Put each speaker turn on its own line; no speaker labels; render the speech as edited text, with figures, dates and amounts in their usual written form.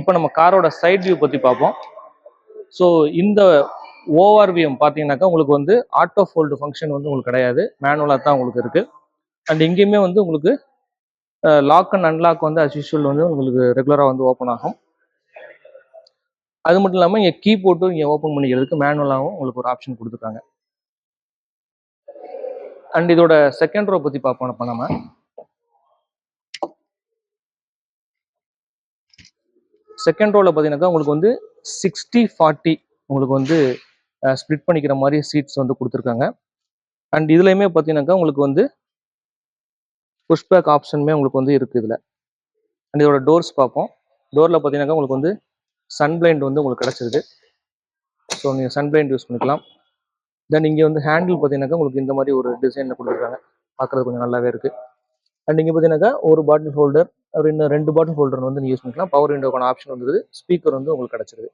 இப்போ நம்ம காரோட சைட் வியூ பற்றி பார்ப்போம். ஸோ இந்த ஓஆர்விஎம் பார்த்தீங்கன்னாக்கா உங்களுக்கு வந்து ஆட்டோ ஃபோல்டு ஃபங்க்ஷன் வந்து உங்களுக்கு கிடையாது, மேனுவலாக தான் உங்களுக்கு இருக்குது. அண்ட் இங்கேயுமே வந்து உங்களுக்கு லாக் அண்ட் அன்லாக் வந்து அஸ் யூஷுவல் வந்து உங்களுக்கு ரெகுலராக வந்து ஓப்பன் ஆகும். அது மட்டும் இல்லாமல் இங்கே கீ போட்டு இங்கே ஓப்பன் பண்ணிக்கிறதுக்கு மேனுவலாகவும் உங்களுக்கு ஒரு ஆப்ஷன் கொடுத்துருக்காங்க. அண்ட் இதோட செகண்ட் ரோ பற்றி பார்ப்போம். இப்போ நம்ம செகண்ட் ரோவில் பார்த்தீங்கன்னாக்கா உங்களுக்கு வந்து 60-40 உங்களுக்கு வந்து ஸ்ப்ளிட் பண்ணிக்கிற மாதிரி சீட்ஸ் வந்து கொடுத்துருக்காங்க. அண்ட் இதுலையுமே பார்த்தீங்கன்னாக்கா உங்களுக்கு வந்து புஷ்பேக் ஆப்ஷனுமே உங்களுக்கு வந்து இருக்குது இதில். அண்ட் இதோட டோர்ஸ் பார்ப்போம். டோரில் பார்த்தீங்கன்னாக்கா உங்களுக்கு வந்து சன் பிளைண்ட் வந்து உங்களுக்கு கிடச்சிருது. ஸோ நீங்கள் சன் பிளைண்ட் யூஸ் பண்ணிக்கலாம். தென் இங்கே வந்து ஹேண்டில் பார்த்தீங்கன்னாக்கா உங்களுக்கு இந்த மாதிரி ஒரு டிசைனில் கொடுத்துருக்காங்க, பார்க்குறது கொஞ்சம் நல்லாவே இருக்குது. அண்ட் இங்கே பார்த்தீங்கன்னாக்கா ஒரு பாட்டில் ஹோல்டர், இன்னும் 2 பாட்டில் ஹோல்டர் வந்து நீங்கள் யூஸ் பண்ணிக்கலாம். பவர் விண்டோக்கான ஆப்ஷன் வந்துருது. ஸ்பீக்கர் வந்து உங்களுக்கு கிடச்சிருது.